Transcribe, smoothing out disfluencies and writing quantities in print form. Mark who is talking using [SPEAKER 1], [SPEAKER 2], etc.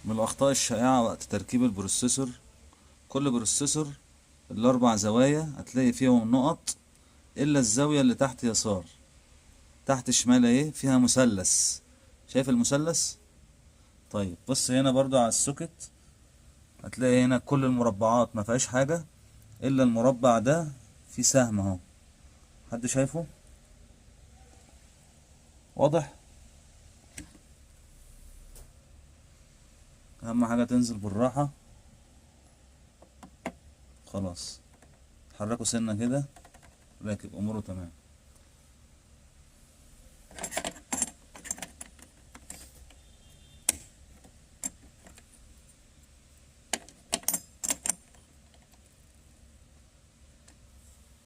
[SPEAKER 1] من الأخطاء الشائعة وقت تركيب البروسيسور، كل بروسيسور الأربع زوايا هتلاقي فيهم نقط إلا الزاوية اللي تحت يسار. تحت شمال اهي فيها مثلث، شايف المثلث؟ طيب بص هنا برضو على السوكت، هتلاقي هنا كل المربعات ما فيهاش حاجة إلا المربع ده فيه سهم اهو. حد شايفه؟ واضح؟ أهم حاجة تنزل بالراحة. خلاص، حركه سنة كده، راكب أموره تمام.